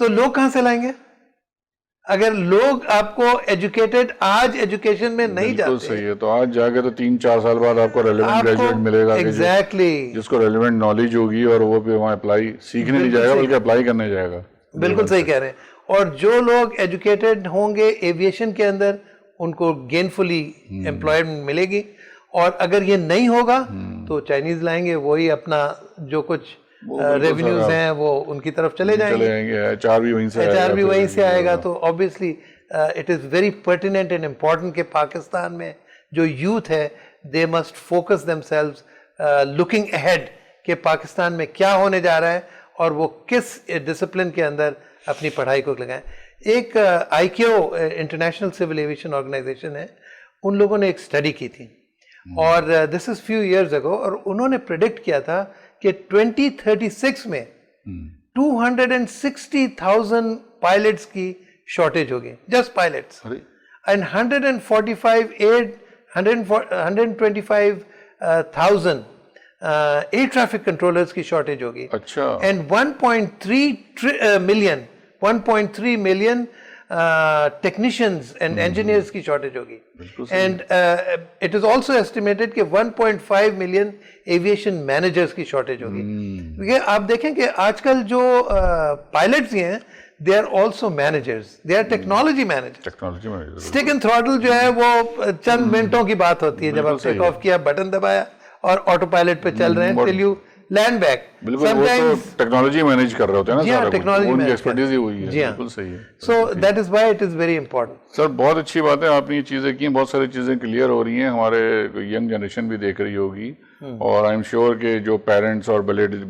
تو لوگ کہاں سے لائیں گے؟ اگر لوگ آپ کو ایجوکیٹڈ آج ایجوکیشن میں نہیں بالکل جاتے صحیح ہے. تو آج جا کے تو 3-4 سال بعد آپ کو ریلیونٹ گریجویٹ ملے گا ایگزیکٹلی جس کو ریلیونٹ نالج ہوگی اور وہ پھر وہاں اپلائی سیکھنے نہیں جائے گا بلکہ اپلائی کرنے جائے گا. بالکل صحیح کہہ رہے ہیں. اور جو لوگ ایجوکیٹڈ ہوں گے ایویشن کے اندر ان کو گینفلی امپلائمنٹ ملے گی. اور اگر یہ نہیں ہوگا تو چائنیز لائیں گے, وہی اپنا جو کچھ ریونیوز ہیں وہ ان کی طرف چلے جائیں گے. HR بھی وہیں سے HR بھی وہیں سے آئے گا. تو obviously it is very pertinent and important کہ پاکستان میں جو یوتھ ہے they must focus themselves looking ahead کہ پاکستان میں کیا ہونے جا رہا ہے اور وہ کس ڈسپلن کے اندر اپنی پڑھائی کو لگائیں. ایک ICAO international civil aviation organisation ہے, ان لوگوں نے ایک اسٹڈی کی تھی اور دس از فیو ایئرز اگو, اور انہوں نے پریڈکٹ کیا تھا کہ 2036 میں 260,000 پائلٹس کی شارٹیج ہوگی, just pilots, and 125,000 air traffic controllers کی شارٹیج ہوگی. اچھا, and 1.3 million technicians and engineers کی شارٹیج ہوگی. And it is also estimated کہ 1.5 ملین ایویشن مینیجرز کی شارٹیج ہوگی. کیونکہ آپ دیکھیں کہ آج کل جو پائلٹس ہیں they are also managers, they are technology managers. Stick and throttle جو ہے وہ چند منٹوں کی بات ہوتی ہے, جب آپ ٹیک آف کیا بٹن دبایا اور آٹو پائلٹ پہ چل رہے ہیں till you land back. بالکل, وہ تو ٹیکنالوجی مینیج کر رہے ہوتے ہیں نا سارا کچھ, ان کی ایکسپرٹیز ہی ہوئی ہے. بالکل صحیح ہے. So that is why it is very important. سر بہت اچھی بات ہے, آپ نے یہ چیزیں کی, بہت ساری چیزیں کلیئر ہو رہی ہیں, ہمارے ینگ جنریشن بھی دیکھ رہی ہوگی, اور آئی ایم شیور کہ جو پیرنٹس اور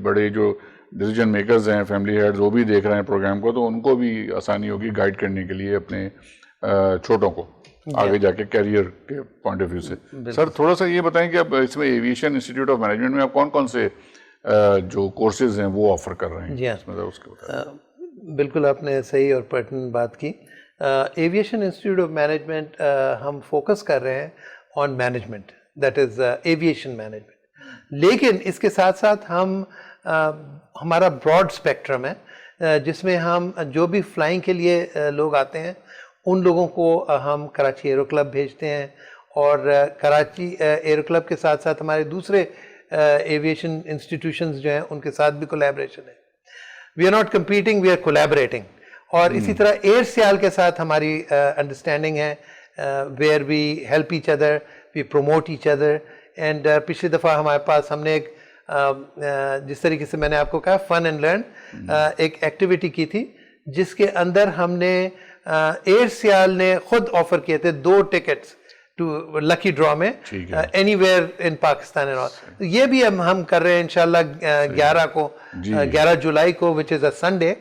بڑے جو ڈیسیجن میکرز ہیں, فیملی ہیڈز, وہ بھی دیکھ رہے ہیں پروگرام کو, تو ان کو بھی آسانی ہوگی گائیڈ کرنے کے لیے اپنے چھوٹوں کو آگے جا کے کیریئر کے پوائنٹ آف ویو سے. سر تھوڑا سا یہ بتائیں کہ اب اس میں ایویشن انسٹیٹیوٹ آف مینجمنٹ میں آپ کون کون سے جو کورسز ہیں وہ آفر کر رہے ہیں؟ جی اس میں اس کے بتائیں. بالکل آپ نے صحیح اور پرٹنٹ بات کی. ایویشن انسٹیٹیوٹ آف مینجمنٹ ہم فوکس کر رہے ہیں on management, that is aviation management, لیکن اس کے ساتھ ساتھ ہم ہمارا براڈ اسپیکٹرم ہے جس میں ہم جو بھی فلائنگ کے لیے لوگ آتے ہیں ان لوگوں کو ہم کراچی ایرو کلب بھیجتے ہیں, اور کراچی ایرو کلب کے ساتھ ساتھ ہمارے دوسرے ایویشن انسٹیٹیوشنز جو ہیں ان کے ساتھ بھی کولیبریشن ہے. We are not competing, we are collaborating. اور اسی طرح ایئر سیال کے ساتھ ہماری انڈرسٹینڈنگ ہے, where we help each other, we promote each other. And پچھلی دفعہ ہمارے پاس ہم نے ایک جس طریقے سے میں نے آپ کو کہا فن اینڈ لرن ایک ایکٹیویٹی کی تھی, جس کے اندر ہم نے ایئر سیال نے خود آفر کیے تھے 2 ٹکٹس ٹو لکی ڈرا میں اینی ویئر ان پاکستان. یہ بھی ہم کر رہے ہیں انشاءاللہ 11 جولائی کو, وچ از اے سنڈے.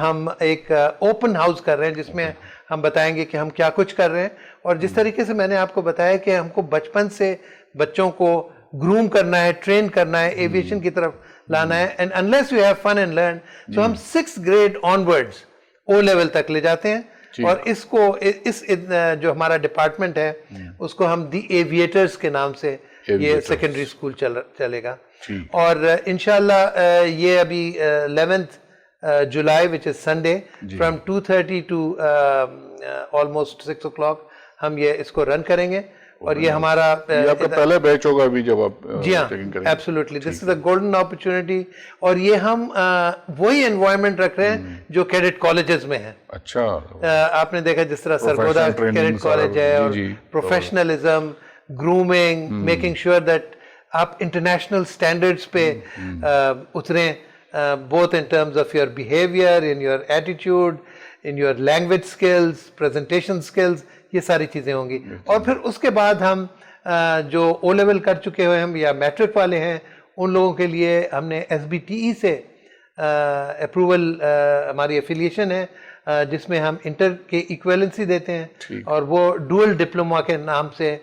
ہم ایک اوپن ہاؤس کر رہے ہیں جس میں ہم بتائیں گے کہ ہم کیا کچھ کر رہے ہیں, اور جس طریقے سے میں نے آپ کو بتایا کہ ہم کو بچپن سے بچوں کو گروم کرنا ہے, ٹرین کرنا ہے, ایویشن کی طرف لانا ہے. And unless you have fun and learn, so ہم 6th grade onwards O level تک لے جاتے ہیں, اور اس کو اس جو ہمارا ڈپارٹمنٹ ہے اس کو ہم دی ایویٹرز کے نام سے یہ سیکنڈری اسکول چلے گا. اور انشاءاللہ یہ ابھی 11th July which is Sunday from 2:30 to almost 6 o'clock ہم یہ اس کو رن کریں گے. اور یہ ہمارا آپ کا پہلا بیچ ہوگا ابھی جب آپ جی ہاں absolutely, this is a golden opportunity. اور یہ ہم وہی انوائرمنٹ رکھ رہے ہیں جو کیڈٹ کالجز میں ہے. اچھا, آپ نے دیکھا جس طرح سرگودا کیڈٹ کالج ہے, اور professionalism, grooming, making sure that آپ انٹرنیشنل اسٹینڈرڈس پہ اتریں, both in terms of your behavior, in your attitude, in your language skills, presentation skills, یہ ساری چیزیں ہوں گی. اور پھر اس کے بعد ہم جو او لیول کر چکے ہوئے ہم یا میٹرک والے ہیں ان لوگوں کے لیے ہم نے SBTE سے اپروول ہماری ایفیلیشن ہے, جس میں ہم انٹر کے ایکویلنسی دیتے ہیں, اور وہ ڈوئل ڈپلوما کے نام سے,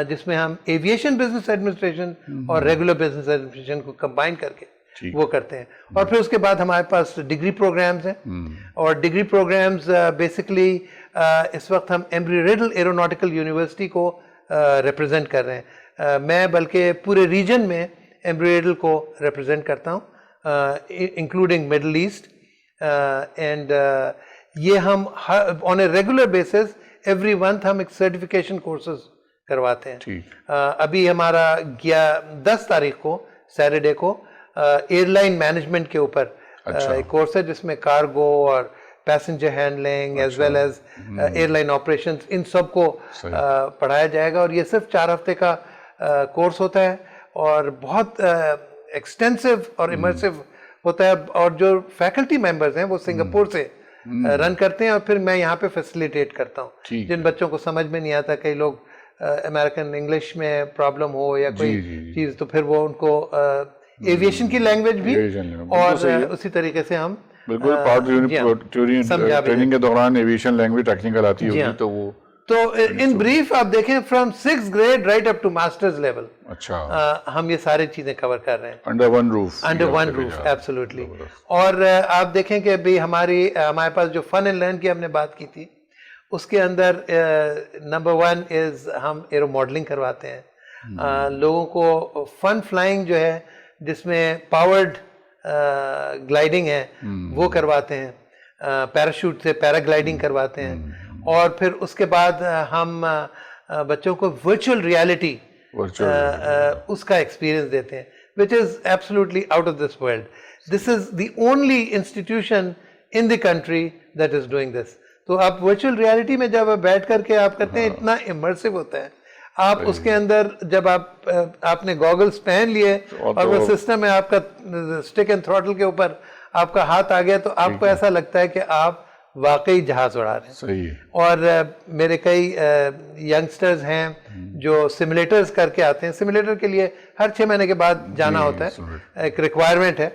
جس میں ہم ایویشن بزنس ایڈمنسٹریشن اور ریگولر بزنس ایڈمنسٹریشن کو کمبائن کر کے وہ کرتے ہیں. اور پھر اس کے بعد ہمارے پاس ڈگری پروگرامز ہیں, اور ڈگری پروگرامز بیسکلی اس وقت ہم ایمبری ریڈل ایروناٹیکل یونیورسٹی کو ریپرزینٹ کر رہے ہیں. میں بلکہ پورے ریجن میں ایمبری ریڈل کو ریپرزینٹ کرتا ہوں, انکلوڈنگ مڈل ایسٹ, اینڈ یہ ہم on a regular basis every month ہم ایک سرٹیفکیشن کورسز کرواتے ہیں. ابھی ہمارا 10 تاریخ کو سیٹرڈے کو ایئر لائن مینجمنٹ کے اوپر ایک کورس ہے جس میں کارگو اور passenger handling as well as airline operations ان سب کو پڑھایا جائے گا, اور یہ صرف 4 ہفتے کا کورس ہوتا ہے اور بہت ایکسٹینسو اور امرسو ہوتا ہے, اور جو فیکلٹی ممبرز ہیں وہ سنگاپور سے رن کرتے ہیں اور پھر میں یہاں پہ فیسیلیٹیٹ کرتا ہوں. جن بچوں کو سمجھ میں نہیں آتا, کئی لوگ امریکن انگلش میں پرابلم ہو یا کوئی چیز, تو پھر وہ ان کو ایویشن کی لینگویج بھی اور اسی طریقے سے ہم بالکل ٹریننگ کے دوران ایویشن لینگویج ٹیکنیکل آتی ہوگی تو وہ تو ان بریف آپ دیکھیں from 6th grade right up to masters level ہم یہ ساری چیزیں کور کر رہے ہیں انڈر ون روف ایبسولوٹلی. اور آپ دیکھیں کہ ابھی ہمارے پاس جو فن اینڈ لرن کی ہم نے بات کی تھی, اس کے اندر نمبر 1 از ہم ایرو ماڈلنگ کرواتے ہیں. لوگوں کو فن فلائنگ جو ہے جس میں پاورڈ گلائڈنگ ہے وہ کرواتے ہیں, پیراشوٹ سے پیرا گلائڈنگ کرواتے ہیں, اور پھر اس کے بعد ہم بچوں کو ورچوئل ریالٹی اس کا ایکسپیرئنس دیتے ہیں, which is absolutely out of this world. This is the only institution in the country that is doing this. تو آپ ورچوئل ریالٹی میں جب آپ بیٹھ کر کے آپ کرتے ہیں اتنا امرسو ہوتا ہے, آپ اس کے اندر جب آپ نے گوگلز پہن لیے اور وہ سسٹم ہے آپ کا اسٹک اینڈ تھروٹل کے اوپر آپ کا ہاتھ آ گیا, تو آپ کو ایسا لگتا ہے کہ آپ واقعی جہاز اڑا رہے ہیں. اور میرے کئی ینگسٹرز ہیں جو سیمولیٹرز کر کے آتے ہیں. سیمولیٹر کے لیے ہر 6 مہینے کے بعد جانا ہوتا ہے, ایک ریکوائرمنٹ ہے.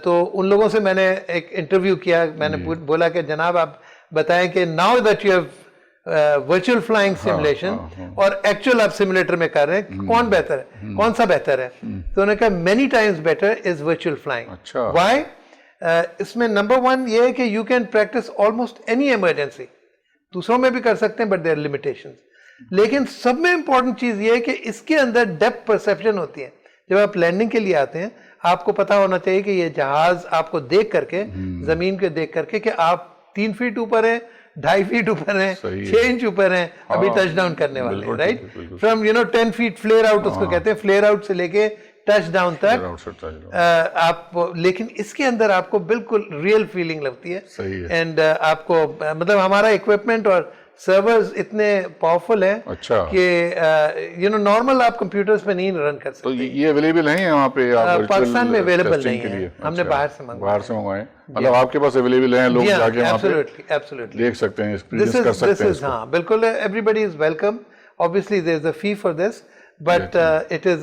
تو ان لوگوں سے میں نے ایک انٹرویو کیا, میں نے بولا کہ جناب آپ بتائیں کہ now that you have virtual flying simulation اور ایکچوئل آپ سیمولیٹر میں کر رہے ہیں, کون بہتر ہے, کون سا بہتر ہے؟ تو انہوں نے کہا many times better is virtual flying. Why? اس میں نمبر 1 یہ ہے کہ you can practise almost any emergency, دوسروں میں بھی کر سکتے ہیں بٹ دیر لیمیٹیشنز. لیکن سب میں امپورٹنٹ چیز یہ ہے کہ اس کے اندر ڈیپتھ پرسیپشن ہوتی ہے. جب آپ لینڈنگ کے لیے آتے ہیں آپ کو پتا ہونا چاہیے کہ یہ جہاز آپ کو دیکھ کر کے, زمین کے دیکھ کر کے, کہ آپ 3 فیٹ اوپر ہیں, 2.5 فیٹ اوپر ہیں, 6 انچ اوپر ہیں, ابھی ٹچ ڈاؤن کرنے والے ہیں, right from 10 feet flare out, اس کو کہتے ہیں فلیئر آؤٹ سے لے کے ٹچ ڈاؤن تک آپ. لیکن اس کے اندر آپ کو بالکل ریئل فیلنگ لگتی ہے, اینڈ آپ کو مطلب ہمارا اکوپمنٹ اور سرورز اتنے پاورفل ہیں کہ نارمل آپ کمپیوٹرز پہ نہیں رن کر سکتے. تو یہ اویلیبل ہیں یہاں پہ؟ پاکستان میں اویلیبل نہیں ہے, ہم نے باہر سے منگوائے. مطلب آپ کے پاس اویلیبل ہیں, لوگ جا کے وہاں پہ دیکھ سکتے ہیں, ایکسپیرینس کر سکتے ہیں. ہاں بالکل, everybody is welcome. Obviously there is a fee for this, but it is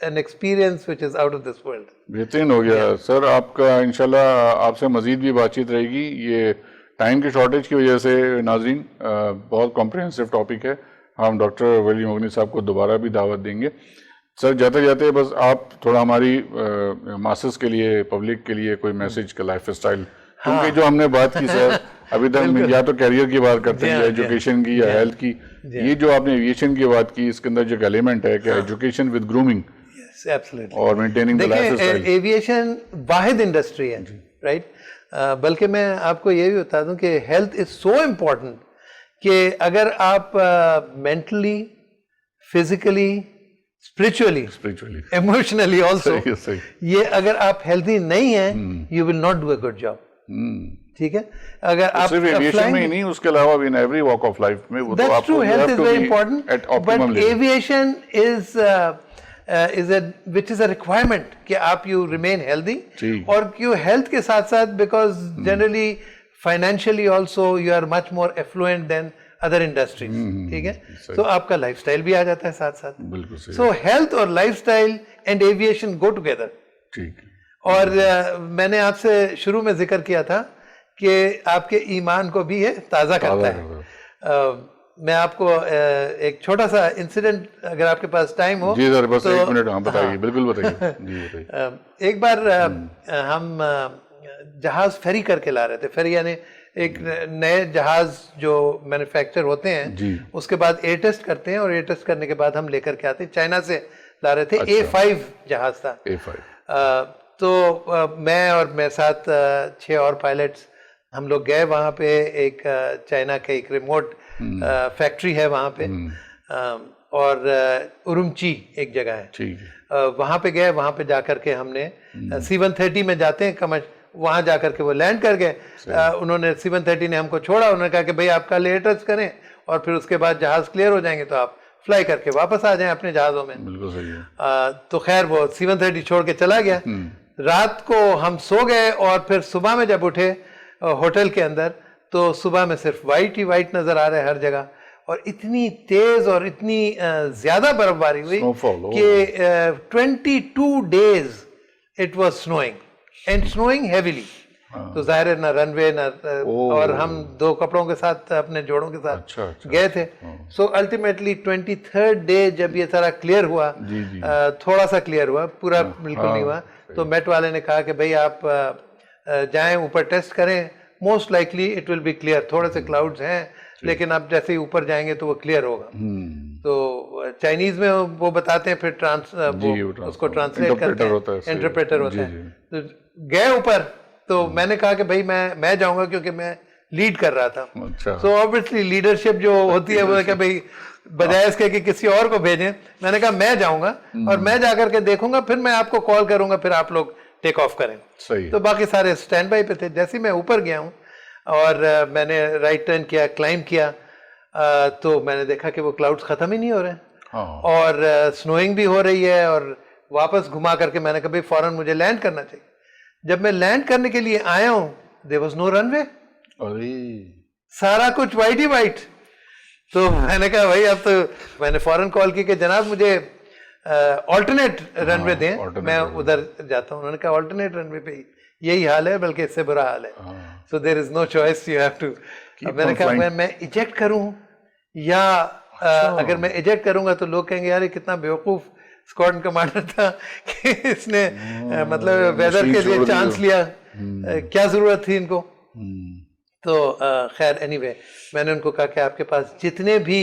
an experience which is out of this world. بہترین ہو گیا سر. آپ کا انشاءاللہ آپ سے مزید بھی بات چیت رہے گی. یہ ٹائم کی شارٹیج کی وجہ سے ناظرین بہت کمپریہنسو ٹاپک ہے. ہم ڈاکٹر ولی مغنی صاحب کو دوبارہ بھی دعوت دیں گے. سر جاتے جاتے بس آپ تھوڑا ہماری ماسز کے لیے, پبلک کے لیے کوئی میسج کا لائف اسٹائل, کیونکہ جو ہم نے بات کی سر ابھی تک یا تو کیریئر کی بات کرتے ہیں, یا ایجوکیشن کی, یا ہیلتھ کی. یہ جو آپ نے ایویشن کی بات کی, اس کے اندر جو ایلیمنٹ ہے کہ ایجوکیشن ود گرومنگ اور maintaining the lifestyle. Aviation واحد انڈسٹری ہے, رائٹ. بلکہ میں آپ کو یہ بھی بتا دوں کہ ہیلتھ از سو امپورٹنٹ کہ اگر آپ mentally, physically, spiritually, emotionally also, یہ اگر آپ ہیلتھی نہیں ہیں you will not do a good job. ٹھیک ہے, اگر آپ صرف ایویشن میں ہی نہیں, اس کے علاوہ بھی in every walk of life میں وہ تو آپ کو health is very important, but aviation which is a requirement کہ آپ یو ریمین ہیلدی. اور کیوں ہیلتھ کے ساتھ ساتھ, because generally financially also you are much more affluent than other industries. ٹھیک ہے, تو آپ کا لائف اسٹائل بھی آ جاتا ہے ساتھ ساتھ. سو ہیلتھ اور lifestyle and aviation go together. اور میں نے آپ سے شروع میں ذکر کیا تھا کہ آپ کے ایمان کو بھی یہ تازہ کرتا ہے. میں آپ کو ایک چھوٹا سا انسیڈنٹ اگر آپ کے پاس ٹائم ہو. جی سر, بس 1 منٹ. ہاں بتائیے, بالکل بتائیے. جی بتائیے. ایک بار ہم جہاز فیری کر کے لا رہے تھے. فیری یعنی ایک نئے جہاز جو مینوفیکچر ہوتے ہیں, اس کے بعد ایئر ٹیسٹ کرتے ہیں, اور ایئر ٹیسٹ کرنے کے بعد ہم لے کر کے آتے ہیں. چائنا سے لا رہے تھے, A5 جہاز تھا. تو میں اور میرے ساتھ 6 اور پائلٹس ہم لوگ گئے وہاں پہ. ایک چائنا کا ایک ریموٹ فیکٹری ہے وہاں پہ, اور ارومچی ایک جگہ ہے, ٹھیک ہے, وہاں پہ گئے. وہاں پہ جا کر کے ہم نے C-130 میں جاتے ہیں وہاں جا کر کے وہ لینڈ کر گئے. انہوں نے C-130 نے ہم کو چھوڑا, انہوں نے کہا کہ بھئی آپ کا لیٹرز کریں اور پھر اس کے بعد جہاز کلیئر ہو جائیں گے تو آپ فلائی کر کے واپس آ جائیں اپنے جہازوں میں. بالکل صحیح ہے. تو خیر وہ C-130 چھوڑ کے چلا گیا. رات کو ہم سو گئے اور پھر صبح میں جب اٹھے ہوٹل کے اندر تو صبح میں صرف وائٹ ہی وائٹ نظر آ رہا ہے ہر جگہ, اور اتنی تیز اور اتنی زیادہ برف باری ہوئی کہ 22 days it was snowing and snowing heavily. تو ظاہر ہے نہ رن وے نہ, اور ہم 2 کپڑوں کے ساتھ اپنے جوڑوں کے ساتھ گئے تھے. سو الٹیمیٹلی 23rd day جب یہ سارا کلیئر ہوا, تھوڑا سا کلیئر ہوا, پورا بالکل نہیں ہوا, تو میٹ والے نے کہا کہ بھئی آپ جائیں اوپر ٹیسٹ کریں, most likely it will be clear. تھوڑے سے کلاؤڈز ہیں لیکن آپ جیسے ہی اوپر جائیں گے تو وہ کلیئر ہوگا. تو چائنیز میں وہ بتاتے ہیں, پھر اس کو ٹرانسلیٹ کرتے ہیں, انٹرپریٹر ہوتا ہے. تو گئے اوپر, تو میں نے کہا کہ بھائی میں جاؤں گا کیونکہ میں لیڈ کر رہا تھا. سو آبویسلی لیڈرشپ جو ہوتی ہے وہ کہ بھئی بجائے اس کے کہ کسی اور کو بھیجیں, میں نے کہا میں جاؤں گا اور میں جا کر کے دیکھوں گا, پھر میں آپ کو کال کروں گا, پھر آپ لوگ ٹیک آف کریں. تو باقی سارے اسٹینڈ بائی پہ تھے. جیسے میں اوپر گیا ہوں اور میں نے رائٹ ٹرن کیا, کلائم کیا, تو میں نے دیکھا کہ وہ کلاؤڈز ختم ہی نہیں ہو رہے ہیں اور سنوئنگ بھی ہو رہی ہے, اور واپس گھما کر کے میں نے کہا بھئی فوراً مجھے لینڈ کرنا چاہیے. جب میں لینڈ کرنے کے لیے آیا ہوں there was no runway, سارا کچھ وائٹ ہی وائٹ. تو میں نے کہا بھائی اب تو میں نے فوراً کال کی کہ جناب مجھے آلٹرنیٹ رن وے دیں, میں ادھر جاتا ہوں. انہوں نے کہا آلٹرنیٹ رن وے پہ یہی حال ہے, بلکہ اس سے برا حال ہے. So there is no choice, you have to. میں نے کہا میں ایجیکٹ کروں یا اگر میں ایجیکٹ کروں گا تو لوگ کہیں گے یار یہ کتنا بیوقوف اسکواڈرن کمانڈر تھا کہ اس نے مطلب ویدر کے لیے چانس لیا, کیا ضرورت تھی ان کو. تو خیر اینی وے میں نے ان کو کہا کہ آپ کے پاس جتنے بھی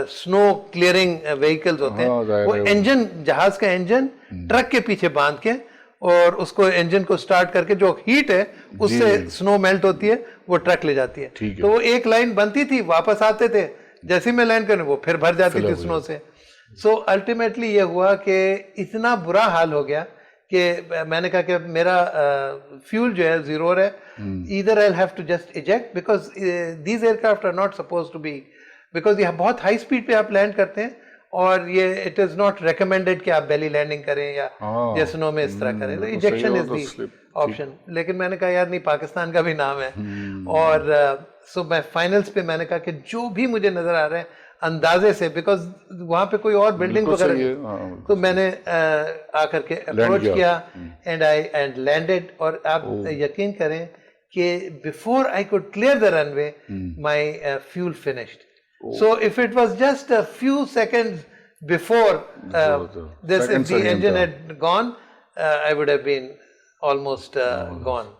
سنو کلیئرنگ وہیکلز ہوتے ہیں وہ انجن, جہاز کا انجن ٹرک کے پیچھے باندھ کے اور اس کو انجن کو سٹارٹ کر کے جو ہیٹ ہے اس سے سنو میلٹ ہوتی ہے, وہ ٹرک لے جاتی ہے. تو وہ ایک لائن بنتی تھی, واپس آتے تھے, جیسے میں لینڈ کرنے وہ پھر بھر جاتی تھی سنو سے. سو الٹیمیٹلی یہ ہوا کہ اتنا برا حال ہو گیا کہ میں نے کہا کہ میرا فیول جو ہے زیرو ہے, either I'll have to just eject because these aircraft are not supposed to be, because یہ بہت ہائی اسپیڈ پہ آپ لینڈ کرتے ہیں اور یہ اٹ از ناٹ ریکمینڈیڈ کہ آپ بیلی لینڈنگ کریں یا سنو میں اس طرح کریں. تو ایجیکشن از دی آپشن. لیکن میں نے کہا یار نہیں, پاکستان کا بھی نام ہے. اور سو میں فائنلز پہ میں نے کہا کہ جو بھی مجھے نظر آ رہا ہے اندازے سے, بیکاز وہاں پہ کوئی اور بلڈنگ وغیرہ, تو میں نے آ کر کے اپروچ کیا اینڈ آئی لینڈیڈ. اور آپ یقین کریں کہ before I could clear the runway my fuel finished. So if it was just a few seconds before this, if the engine had gone, I would have been almost gone.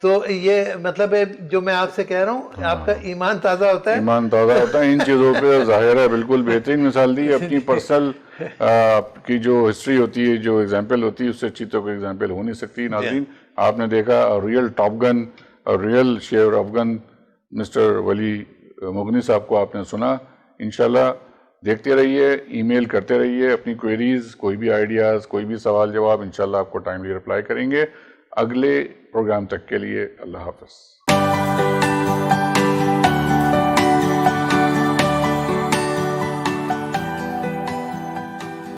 تو یہ مطلب ہے جو میں آپ سے کہہ رہا ہوں, آپ کا ایمان تازہ ہوتا ہے, ایمان تازہ ہوتا ہے ان چیزوں پہ. ظاہر ہے بالکل بہترین مثال دی. اپنی پرسنل کی جو ہسٹری ہوتی ہے, جو ایگزامپل ہوتی ہے, اس سے اچھی تو کوئی ایگزامپل ہو نہیں سکتی. ناظرین آپ نے دیکھا real top gun, real share of gun mister Wali مغنی صاحب کو آپ نے سنا. انشاءاللہ دیکھتے رہیے, ای میل کرتے رہیے اپنی کوئریز, کوئی بھی آئیڈیاز, کوئی بھی سوال جواب, انشاءاللہ آپ کو ٹائملی رپلائی کریں گے. اگلے پروگرام تک کے لیے اللہ حافظ.